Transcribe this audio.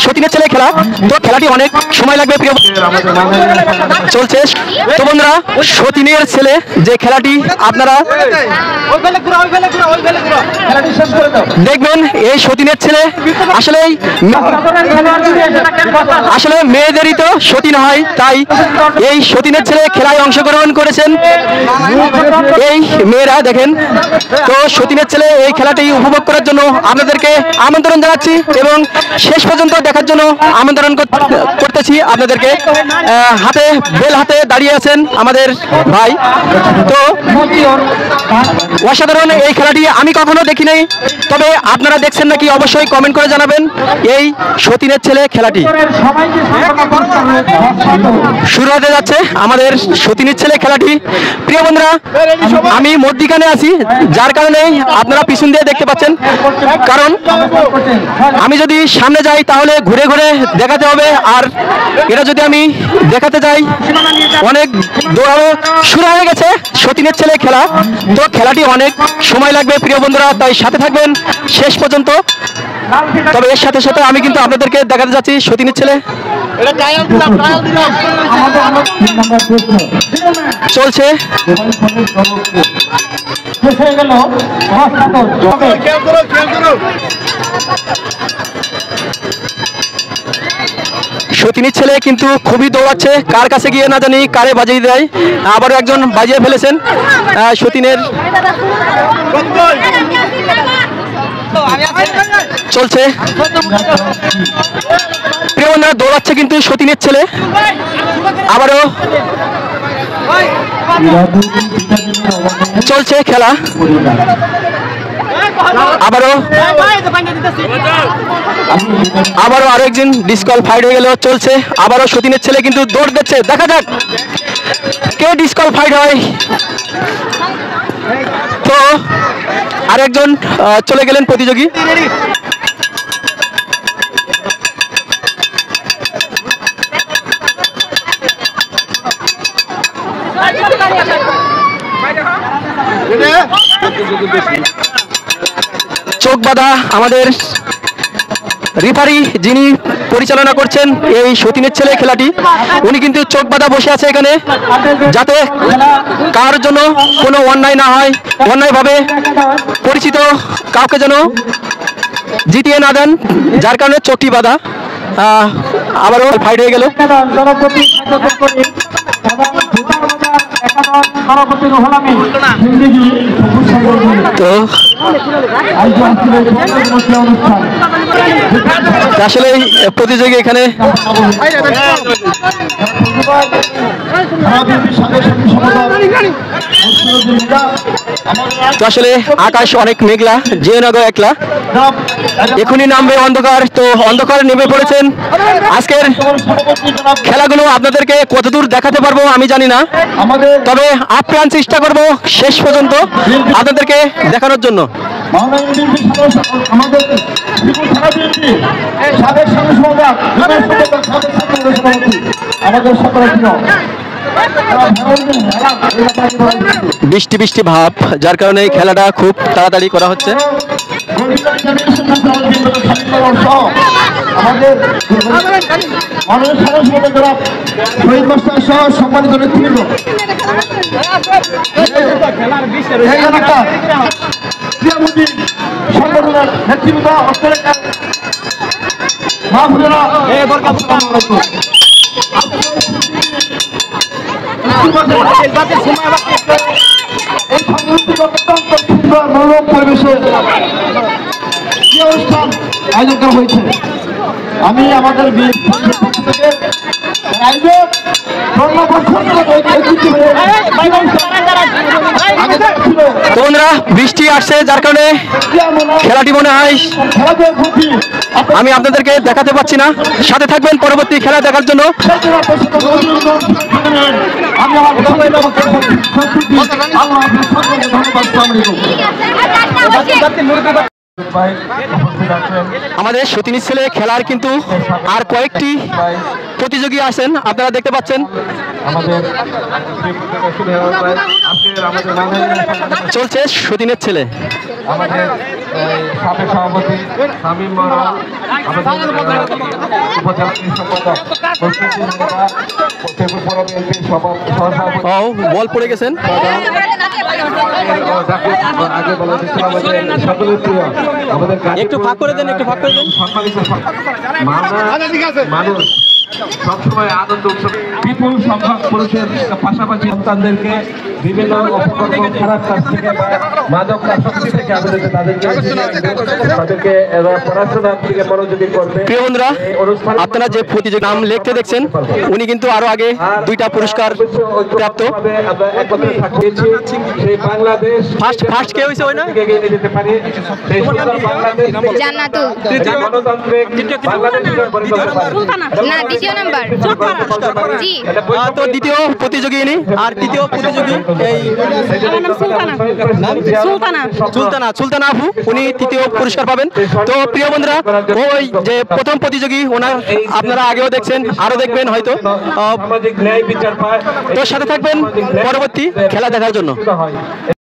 সতীনের ছেলে খেলা, তো খেলাটি অনেক সময় লাগবে প্রিয় চলছে। তো বন্ধুরা সতীনের ছেলে যে খেলাটি আপনারা দেখবেন, এই সতীনের ছেলে আসলে মেয়েদেরই তো সতীন হয়, তাই এই সতীনের ছেলে খেলায় অংশগ্রহণ করেছেন এই মেয়েরা। দেখেন, তো সতীনের ছেলে এই খেলাটি উপভোগ করার জন্য আপনাদেরকে আমন্ত্রণ জানাচ্ছি এবং শেষ পর্যন্ত দেখার জন্য আমন্ত্রণ করতেছি আপনাদেরকে। হাতে বেল হাতে দাঁড়িয়ে আছেন আমাদের ভাই। তো অসাধারণ এই খেলাটি আমি কখনো দেখি নাই, তবে আপনারা দেখছেন নাকি অবশ্যই কমেন্ট করে জানাবেন। এই সতীনের ছেলে খেলাটি শুরু হতে যাচ্ছে আমাদের সতীনের ছেলে খেলাটি। প্রিয় বন্ধুরা, আমি মধ্যিখানে আছি, যার কারণে আপনারা পিছন দিয়ে দেখতে পাচ্ছেন, কারণ আমি যদি সামনে যাই তাহলে ঘুরে ঘুরে দেখাতে হবে, আর এটা যদি আমি দেখাতে যাই অনেক দৌড়ানো শুরু হয়ে গেছে সতীনের ছেলে খেলা। তো খেলাটি অনেক সময় লাগবে প্রিয় বন্ধুরা, তাই সাথে থাকবেন শেষ পর্যন্ত। তবে এর সাথে সাথে আমি কিন্তু আপনাদেরকে দেখাতে যাচ্ছি সতীনের ছেলে চলছে। সতীনের ছেলে কিন্তু খুবই দৌড়াচ্ছে, কার কাছে গিয়ে না জানি কারে বাজিয়ে দেয়। আবারও একজন বাজিয়ে ফেলেছেন সতীনের চলছে। প্রিয় বন্ধুরা, দৌড়াচ্ছে কিন্তু সতীনের ছেলে। আবারও চলছে খেলা, আবারও আরো একজন ডিসকোয়ালিফাইড হয়ে গেল। চলছে আবারও সতীনের ছেলে কিন্তু দৌড় দিচ্ছে, দেখা যাক কে ডিসকোয়ালিফাইড হয়। তো আরেকজন চলে গেলেন প্রতিযোগী। চোখ বাঁধা আমাদের রেফারি যিনি পরিচালনা করছেন এই সতীনের ছেলে খেলাটি, উনি কিন্তু চোখ বাঁধা বসে আছে এখানে, যাতে কার জন্য কোনো অন্যায় না হয়, অন্যায়ভাবে পরিচিত কাউকে যেন জিতিয়ে না দেন, যার কারণে চোখটি বাঁধা। আবারও ফাইট হয়ে গেল। তো আসলে প্রতিযোগী এখানে তো আসলে আকাশ অনেক মেঘলা, জয়নগর একলা, এখনই নামবে অন্ধকার। তো অন্ধকার নেমে পড়েছেন। আজকের খেলাগুলো আপনাদেরকে কতদূর দেখাতে পারবো আমি জানি না, তবে আপ্রাণ চেষ্টা করব শেষ পর্যন্ত আপনাদেরকে দেখানোর জন্য। বৃষ্টি বৃষ্টি ভাব, যার কারণে খেলাটা খুব তাড়াতাড়ি করা হচ্ছে। সম্মানিত নেতৃবৃন্দ, অনুষ্ঠান আয়োজন করা হয়েছে। আমি আমাদের বন্ধুরা বৃষ্টি আসছে, যার কারণে খেলাটি মনে হয় আমি আপনাদেরকে দেখাতে পাচ্ছি না। সাথে থাকবেন পরবর্তী খেলা দেখার জন্য। আমাদের সতীনের ছেলে খেলার কিন্তু আর কয়েকটি প্রতিযোগী আছেন, আপনারা দেখতে পাচ্ছেন। চলছে সতীনের ছেলে। আমাদের সাবেক সভাপতি শামীম বড়, আমাদের উপজেলা সম্পাদক বল পড়ে গেছেন। আগে বলা হয়েছিল আমাদের সকলের প্রিয়, আমাদের একটু ভাগ করে দেন, একটু ভাগ করে দেন। সম্মানিত মানুষ সবসময় আনন্দ উৎসব, বিপুল সংখ্যক পুরুষের পাশাপাশি সন্তানদেরকে বিভিন্ন অপকর্ম, খারাপ কাজ থেকে বা মাদক আসক্তি থেকে আমাদের তাদেরকে পড়াশোনার দিকে মনোযোগী করবে। প্রিয় বন্ধুরা, আপনারা যে প্রতিযোগী নাম লিখতে দেখছেন, উনি কিন্তু আরো আগে 2টা পুরস্কার প্রাপ্ত। আমরা একত্রে থাকিয়েছি সেই বাংলাদেশ ফার্স্ট কে হইছে ওই না এগিয়ে নিয়ে যেতে পারি, সেই সুন্দর বাংলাদেশ জান্নাতুল গণতান্ত্রিক বাংলাদেশের পরিকল্পনা। না, দ্বিতীয় নাম্বার জি। তো দ্বিতীয় প্রতিযোগী ইনি, আর তৃতীয় প্রতিযোগী এই সুলতানা আপু, উনি তৃতীয় পুরস্কার পাবেন। তো প্রিয় বন্ধুরা, ওই যে প্রথম প্রতিযোগী ওনার আপনারা আগেও দেখছেন, আরো দেখবেন হয়তো। সামাজিক ন্যায় বিচার পায়, তোর সাথে থাকবেন পরবর্তী খেলা দেখার জন্য।